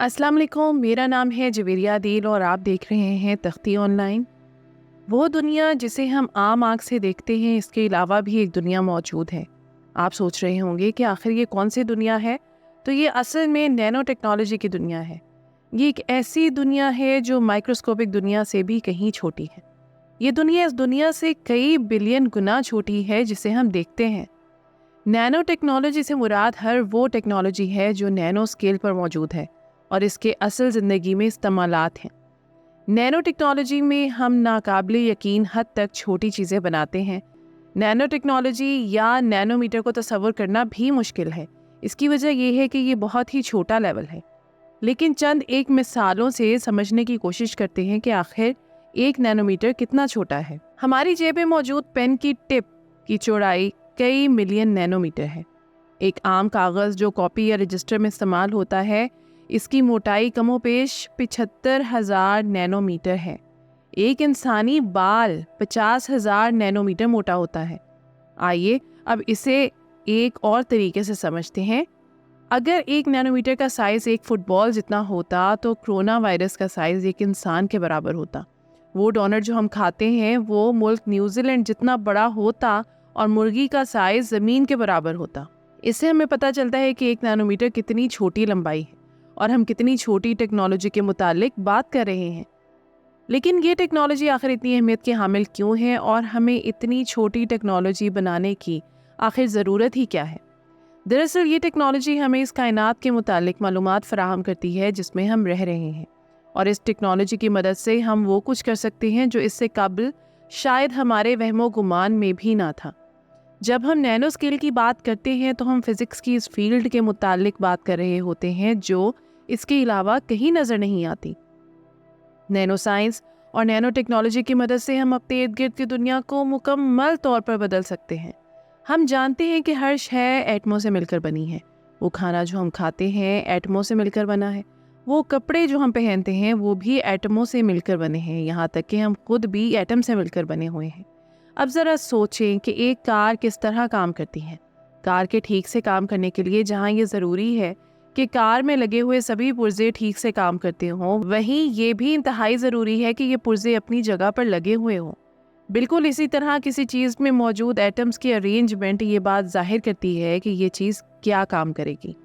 अस्सलाम वालेकुम, मेरा नाम है जवेरिया दिल और आप देख रहे हैं तख्ती ऑनलाइन। वो दुनिया जिसे हम आम आँख से देखते हैं, इसके अलावा भी एक दुनिया मौजूद है। आप सोच रहे होंगे कि आखिर ये कौन सी दुनिया है? तो ये असल में नैनो टेक्नोलॉजी की दुनिया है। ये एक ऐसी दुनिया है जो माइक्रोस्कोपिक दुनिया से भी कहीं छोटी है। ये दुनिया इस दुनिया से कई बिलियन गुना छोटी है जिसे हम देखते हैं। नैनो टेक्नोलॉजी से मुराद हर वो टेक्नोलॉजी है जो नैनो स्केल पर मौजूद है और इसके असल ज़िंदगी में इस्तेमालात हैं। नैनो टेक्नोलॉजी में हम नाकाबिले यकीन हद तक छोटी चीज़ें बनाते हैं। नैनो टेक्नोलॉजी या नैनोमीटर को तस्वुर करना भी मुश्किल है। इसकी वजह यह है कि ये बहुत ही छोटा लेवल है। लेकिन चंद एक मिसालों से समझने की कोशिश करते हैं कि आखिर एक नैनोमीटर कितना छोटा है। हमारी जेब में मौजूद पेन की टिप की चौड़ाई कई मिलियन नैनोमीटर है। एक आम कागज़ जो कॉपी या रजिस्टर में इस्तेमाल होता है, इसकी मोटाई कमोपेश 75,000 नैनोमीटर है। एक इंसानी बाल 50,000 नैनोमीटर मोटा होता है। आइए अब इसे एक और तरीके से समझते हैं। अगर एक नैनोमीटर का साइज़ एक फुटबॉल जितना होता तो कोरोना वायरस का साइज़ एक इंसान के बराबर होता। वो डोनट जो हम खाते हैं वो मुल्क न्यूजीलैंड जितना बड़ा होता और मुर्गी का साइज़ ज़मीन के बराबर होता। इससे हमें पता चलता है कि एक नैनोमीटर कितनी छोटी लंबाई है और हम कितनी छोटी टेक्नोलॉजी के मुतालिक बात कर रहे हैं। लेकिन ये टेक्नोलॉजी आखिर इतनी अहमियत के हामिल क्यों है और हमें इतनी छोटी टेक्नोलॉजी बनाने की आखिर ज़रूरत ही क्या है? दरअसल ये टेक्नोलॉजी हमें इस कायनात के मुतालिक मालूमात फराहम करती है जिसमें हम रह रहे हैं, और इस टेक्नोलॉजी की मदद से हम वो कुछ कर सकते हैं जो इससे कबल शायद हमारे वहमो गुमान में भी ना था। जब हम नैनो स्केल की बात करते हैं तो हम फिज़िक्स की इस फील्ड के मुतालिक बात कर रहे होते हैं जो इसके अलावा कहीं नज़र नहीं आती। नैनो साइंस और नैनो टेक्नोलॉजी की मदद से हम अपने इर्द गिर्द की दुनिया को मुकम्मल तौर पर बदल सकते हैं। हम जानते हैं कि हर शय एटमों से मिलकर बनी है। वो खाना जो हम खाते हैं एटमों से मिलकर बना है। वो कपड़े जो हम पहनते हैं वो भी एटमों से मिलकर बने हैं। यहाँ तक कि हम खुद भी एटम से मिलकर बने हुए हैं। अब ज़रा सोचें कि एक कार किस तरह काम करती है। कार के ठीक से काम करने के लिए जहाँ ये ज़रूरी है कि कार में लगे हुए सभी पुर्जे ठीक से काम करते हों, वहीं ये भी इंतहाई ज़रूरी है कि ये पुर्जे अपनी जगह पर लगे हुए हों। बिल्कुल इसी तरह किसी चीज़ में मौजूद एटम्स की अरेंजमेंट ये बात जाहिर करती है कि ये चीज़ क्या काम करेगी।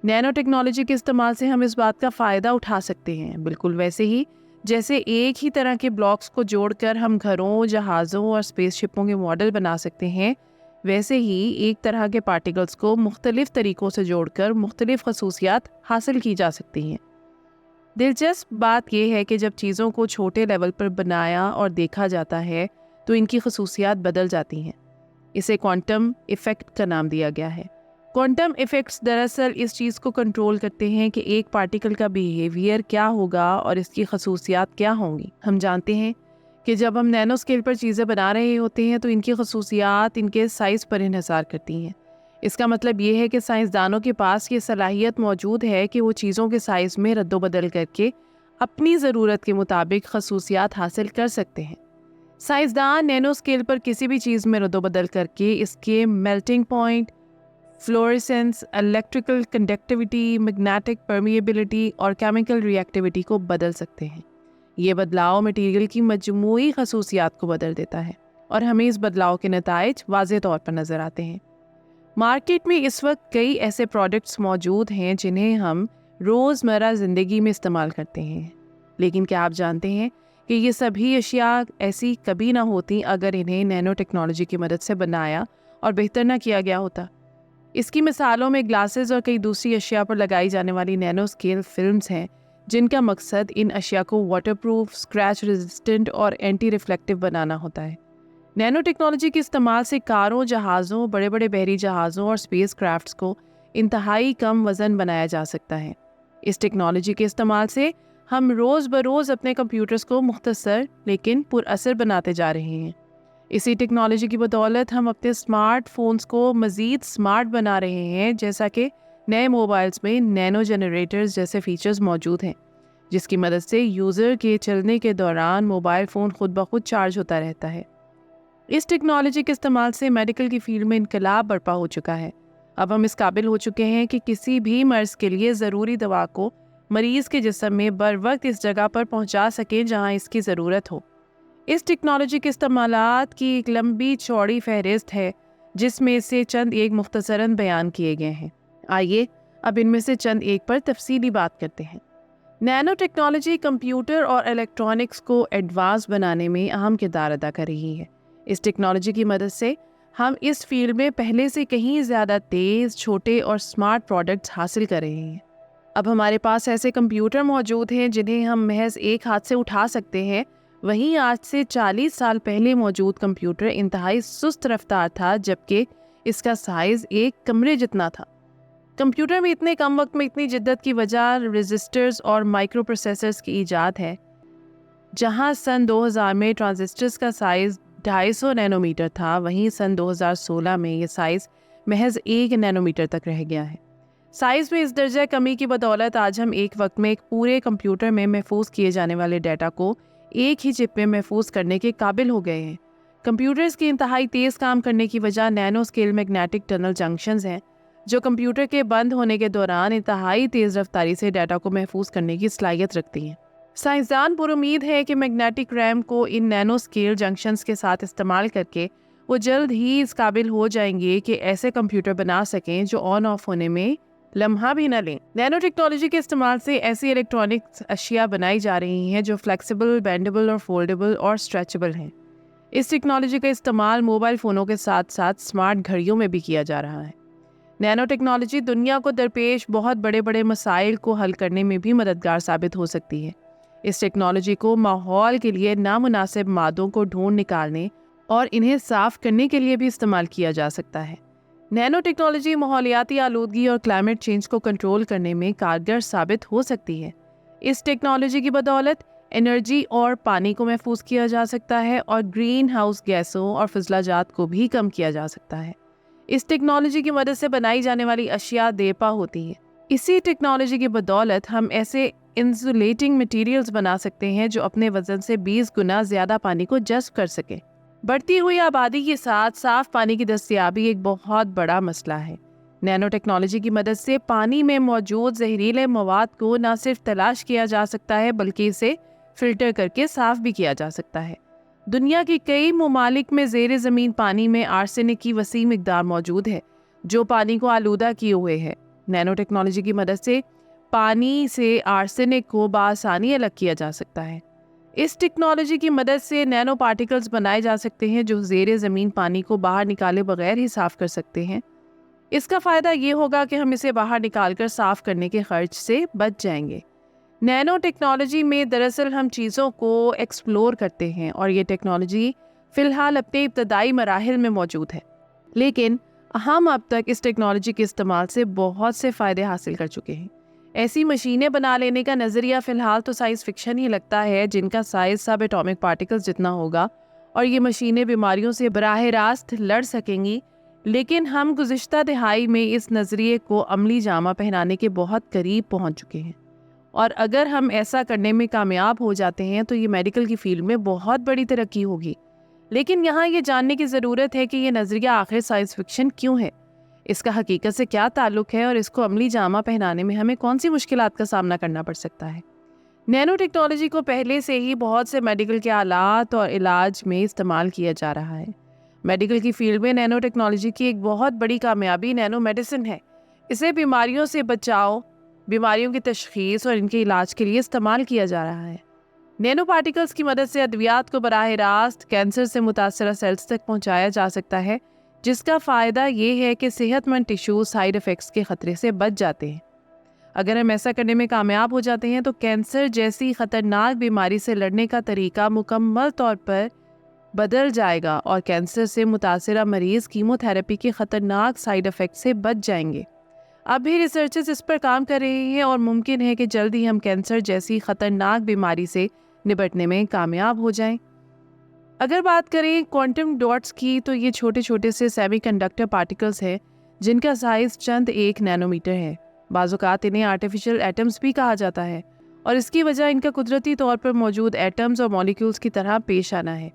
नैनो टेक्नोलॉजी के इस्तेमाल से हम इस बात का फ़ायदा उठा सकते हैं। बिल्कुल वैसे ही जैसे एक ही तरह के ब्लॉक्स को जोड़कर हम घरों, जहाज़ों और स्पेसशिपों के मॉडल बना सकते हैं, वैसे ही एक तरह के पार्टिकल्स को मुख्तलिफ तरीक़ों से जोड़कर मुख्तलिफ खसूसियात हासिल की जा सकती हैं। दिलचस्प बात यह है कि जब चीज़ों को छोटे लेवल पर बनाया और देखा जाता है तो इनकी खसूसियात बदल जाती हैं। इसे क्वांटम इफ़ेक्ट का नाम दिया गया है। क्वांटम इफ़ेक्ट्स दरअसल इस चीज़ को कंट्रोल करते हैं कि एक पार्टिकल का बिहेवियर क्या होगा और इसकी खसूसियात क्या होंगी। हम जानते हैं कि जब हम नैनो स्केल पर चीज़ें बना रहे होते हैं तो इनकी खसूसियात इनके साइज़ पर इन्हिसार करती हैं। इसका मतलब ये है कि साइंसदानों के पास ये सलाहियत मौजूद है कि वो चीज़ों के साइज़ में रद्दोबदल करके अपनी ज़रूरत के मुताबिक खसूसियात हासिल कर सकते हैं। साइंसदान नैनो स्केल पर किसी भी चीज़ में रद्दोबदल करके इसके melting point, fluorescence, electrical conductivity, magnetic permeability और केमिकल रिएक्टिविटी को बदल सकते हैं। ये बदलाव मटीरियल की मजमूई खसूसियात को बदल देता है और हमें इस बदलाव के नताइज वाज़ेह तौर पर नज़र आते हैं। मार्केट में इस वक्त कई ऐसे प्रोडक्ट्स मौजूद हैं जिन्हें हम रोज़मर्रा ज़िंदगी में इस्तेमाल करते हैं, लेकिन क्या आप जानते हैं कि ये सभी अशिया ऐसी कभी ना होती अगर इन्हें नैनो टेक्नोलॉजी की मदद से बनाया और बेहतर ना किया गया होता। इसकी मिसालों में ग्लासेस और कई दूसरी अशिया पर लगाई जाने वाली नैनो स्केल फिल्म्स हैं जिनका मकसद इन अशिया को वाटरप्रूफ, स्क्रैच रेजिस्टेंट और एंटी रिफ्लेक्टिव बनाना होता है। नैनो टेक्नोलॉजी के इस्तेमाल से कारों, जहाज़ों, बड़े बड़े बहरी जहाज़ों और स्पेस क्राफ्ट्स को इंतहाई कम वज़न बनाया जा सकता है। इस टेक्नोलॉजी के इस्तेमाल से हम रोज़ बरोज़ अपने कंप्यूटर्स को मुख्तसर लेकिन पुरअसर बनाते जा रहे हैं। इसी टेक्नोलॉजी की बदौलत हम अपने स्मार्टफोन्स को मज़ीद स्मार्ट बना रहे हैं, जैसा कि नए मोबाइल्स में नैनो जनरेटर्स जैसे फीचर्स मौजूद हैं, जिसकी मदद से यूज़र के चलने के दौरान मोबाइल फ़ोन खुद ब खुद चार्ज होता रहता है। इस टेक्नोलॉजी के इस्तेमाल से मेडिकल की फील्ड में इनकलाब बर्पा हो चुका है। अब हम इस काबिल हो चुके हैं कि किसी भी मर्ज़ के लिए ज़रूरी दवा को मरीज़ के जिस्म में बर वक्त इस जगह पर पहुंचा सकें जहां इसकी ज़रूरत हो। इस टेक्नोलॉजी के इस्तेमालात की एक लंबी चौड़ी फहरिस्त है, जिसमें से चंद एक मुख्तसरन बयान किए गए हैं। आइए अब इनमें से चंद एक पर तफसीली बात करते हैं। नैनो टेक्नोलॉजी कंप्यूटर और इलेक्ट्रॉनिक्स को एडवांस बनाने में अहम किरदार अदा कर रही है। इस टेक्नोलॉजी की मदद से हम इस फील्ड में पहले से कहीं ज़्यादा तेज़, छोटे और स्मार्ट प्रोडक्ट्स हासिल कर रहे हैं। अब हमारे पास ऐसे कंप्यूटर मौजूद हैं जिन्हें हम महज एक हाथ से उठा सकते हैं। वहीं आज से 40 साल पहले मौजूद कंप्यूटर इंतहाई सुस्त रफ्तार था, जबकि इसका साइज़ एक कमरे जितना था। कंप्यूटर में इतने कम वक्त में इतनी जिद्दत की वजह रजिस्टर्स और माइक्रो प्रोसेसर्स की ईजाद है। जहां सन 2000 में ट्रांजिस्टर्स का साइज़ 250 नैनोमीटर था, वहीं सन 2016 में ये साइज़ महज 1 नैनोमीटर तक रह गया है। साइज़ में इस दर्जा कमी की बदौलत आज हम एक वक्त में एक पूरे कंप्यूटर में महफूज किए जाने वाले डाटा को एक ही चिप में महफूज करने के काबिल हो गए हैं। कंप्यूटर्स की इंतहाई तेज़ काम करने की वजह nano scale magnetic tunnel junctions हैं, जो कंप्यूटर के बंद होने के दौरान इंतहाई तेज़ रफ्तारी से डाटा को महफूज करने की सलाहियत रखती हैं। साइंसदान पुरुमीद है कि मैग्नेटिक रैम को इन नैनो स्केल जंक्शंस के साथ इस्तेमाल करके वो जल्द ही इस काबिल हो जाएंगे कि ऐसे कंप्यूटर बना सकें जो ऑन ऑफ होने में लम्हा भी न लें। नैनो टेक्नोलॉजी के इस्तेमाल से ऐसी इलेक्ट्रॉनिक्स अशिया बनाई जा रही हैं जो फ्लेक्सिबल, बेंडेबल और फोल्डेबल और स्ट्रेचेबल हैं। इस टेक्नोलॉजी का इस्तेमाल मोबाइल फ़ोनों के साथ साथ स्मार्ट घड़ियों में भी किया जा रहा है। नैनो टेक्नोलॉजी दुनिया को दरपेश बहुत बड़े बड़े मसाइल को हल करने में भी मददगार साबित हो सकती है। इस टेक्नोलॉजी को माहौल के लिए नामुनासिब मादों को ढूंढ निकालने और इन्हें साफ करने के लिए भी इस्तेमाल किया जा सकता है। नैनो टेक्नोलॉजी माहौलियाती आलूदगी और क्लाइमेट चेंज को कंट्रोल करने में कारगर साबित हो सकती है। इस टेक्नोलॉजी की बदौलत एनर्जी और पानी को महफूज किया जा सकता है और ग्रीन हाउस गैसों और फिजलाजात को भी कम किया जा सकता है। इस टेक्नोलॉजी की मदद से बनाई जाने वाली अशिया देरपा होती है। इसी टेक्नोलॉजी की बदौलत हम ऐसे इंसुलेटिंग मटेरियल्स बना सकते हैं जो अपने वजन से 20 गुना ज़्यादा पानी को जज़्ब कर सकें। बढ़ती हुई आबादी के साथ साफ पानी की दस्तयाबी एक बहुत बड़ा मसला है। नैनो टेक्नोलॉजी की मदद से पानी में मौजूद जहरीले मवाद को न सिर्फ तलाश किया जा सकता है बल्कि इसे फिल्टर करके साफ भी किया जा सकता है। दुनिया के कई ममालिक में ज़ेरे ज़मीन पानी में आर्सेनिक की वसी मिकदार मौजूद है जो पानी को आलूदा किए हुए है। नैनो टेक्नोलॉजी की मदद से पानी से आर्सेनिक को बआसानी अलग किया जा सकता है। इस टेक्नोलॉजी की मदद से नैनो पार्टिकल्स बनाए जा सकते हैं जो ज़ेरे ज़मीन पानी को बाहर निकाले बगैर ही साफ़ कर सकते हैं। इसका फ़ायदा ये होगा कि हम इसे बाहर निकालकर साफ़ करने के खर्च से बच जाएंगे। नैनो टेक्नोलॉजी में दरअसल हम चीज़ों को एक्सप्लोर करते हैं और ये टेक्नोलॉजी फ़िलहाल अपने इब्तदाई मराहिल में मौजूद है, लेकिन हम अब तक इस टेक्नोलॉजी के इस्तेमाल से बहुत से फ़ायदे हासिल कर चुके हैं। ऐसी मशीनें बना लेने का नज़रिया फ़िलहाल तो साइंस फिक्शन ही लगता है जिनका साइज़ सब एटॉमिक पार्टिकल्स जितना होगा और ये मशीनें बीमारियों से बराह रास्त लड़ सकेंगी। लेकिन हम गुज़िश्ता दिहाई में इस नज़रिए को अमली जामा पहनाने के बहुत करीब पहुंच चुके हैं और अगर हम ऐसा करने में कामयाब हो जाते हैं तो ये मेडिकल की फील्ड में बहुत बड़ी तरक्की होगी। लेकिन यहाँ ये जानने की ज़रूरत है कि ये नज़रिया आखिर साइंस फिक्शन क्यों है, इसका हकीकत से क्या ताल्लुक़ है और इसको अमली जामा पहनाने में हमें कौन सी मुश्किलात का सामना करना पड़ सकता है। नैनो टेक्नोलॉजी को पहले से ही बहुत से मेडिकल के आलात और इलाज में इस्तेमाल किया जा रहा है। मेडिकल की फील्ड में नैनो टेक्नोलॉजी की एक बहुत बड़ी कामयाबी नैनो मेडिसिन है। इसे बीमारियों से बचाव, बीमारियों की तशख़ीस और इनके इलाज के लिए इस्तेमाल किया जा रहा है। नैनो पार्टिकल्स की मदद से अद्वियात को बराह रास्त कैंसर से मुतासरा सेल्स तक पहुँचाया जा सकता है, जिसका फ़ायदा ये है कि सेहतमंद टिश्यू साइड इफ़ेक्ट्स के ख़तरे से बच जाते हैं। अगर हम ऐसा करने में कामयाब हो जाते हैं तो कैंसर जैसी ख़तरनाक बीमारी से लड़ने का तरीका मुकम्मल तौर पर बदल जाएगा और कैंसर से मुतासरा मरीज़ कीमोथेरेपी के ख़तरनाक साइड इफ़ेक्ट से बच जाएंगे। अब भी रिसर्चर्स इस पर काम कर रहे हैं और मुमकिन है कि जल्द ही हम कैंसर जैसी ख़तरनाक बीमारी से निपटने में कामयाब हो जाएं। अगर बात करें क्वांटम डॉट्स की तो ये छोटे छोटे से सेमीकंडक्टर पार्टिकल्स हैं जिनका साइज़ चंद 1 नैनोमीटर है। बाज़-औक़ात इन्हें आर्टिफिशियल एटम्स भी कहा जाता है और इसकी वजह इनका कुदरती तौर पर मौजूद एटम्स और मॉलिक्यूल्स की तरह पेश आना है।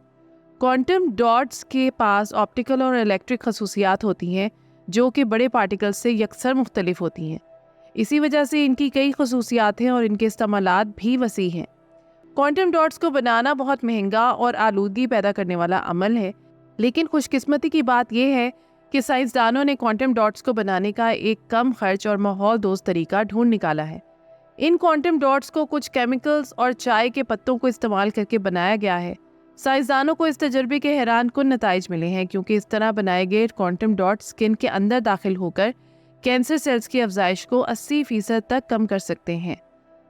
क्वांटम डॉट्स के पास ऑप्टिकल और इलेक्ट्रिक खसूसियात होती हैं जो कि बड़े पार्टिकल्स से यकसर मुख्तलिफ होती हैं। اسی وجہ سے ان کی کئی خصوصیات ہیں اور ان کے استعمالات بھی وسیع ہیں۔ کوانٹم ڈاٹس کو بنانا بہت مہنگا اور آلودگی پیدا کرنے والا عمل ہے، لیکن خوش قسمتی کی بات یہ ہے کہ سائنسدانوں نے کوانٹم ڈاٹس کو بنانے کا ایک کم خرچ اور ماحول دوست طریقہ ڈھونڈ نکالا ہے۔ ان کوانٹم ڈاٹس کو کچھ کیمیکلز اور چائے کے پتوں کو استعمال کر کے بنایا گیا ہے۔ سائنسدانوں کو اس تجربے کے حیران کن نتائج ملے ہیں، کیونکہ اس طرح بنائے گئے کوانٹم ڈاٹس اسکن کے اندر داخل ہو کر کینسر سیلز کی افزائش کو 80% تک کم کر سکتے ہیں۔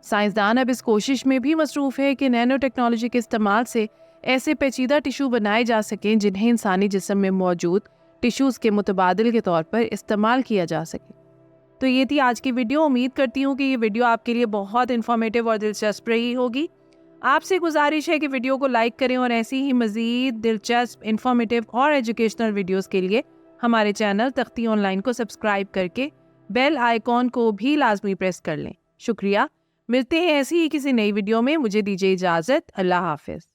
سائنسدان اب اس کوشش میں بھی مصروف ہے کہ نینو ٹیکنالوجی کے استعمال سے ایسے پیچیدہ ٹیشو بنائے جا سکیں جنہیں انسانی جسم میں موجود ٹیشوز کے متبادل کے طور پر استعمال کیا جا سکے۔ تو یہ تھی آج کی ویڈیو۔ امید کرتی ہوں کہ یہ ویڈیو آپ کے لیے بہت انفارمیٹیو اور دلچسپ رہی ہوگی۔ آپ سے گزارش ہے کہ ویڈیو کو لائک کریں اور ایسی ہی مزید دلچسپ، انفارمیٹیو اور ایجوکیشنل ویڈیوز کے لیے ہمارے چینل تختی آن لائن کو سبسکرائب کر کے بیل آئیکن کو بھی لازمی پریس کر لیں۔ شکریہ۔ ملتے ہیں ایسی ہی کسی نئی ویڈیو میں۔ مجھے دیجیے اجازت۔ اللہ حافظ۔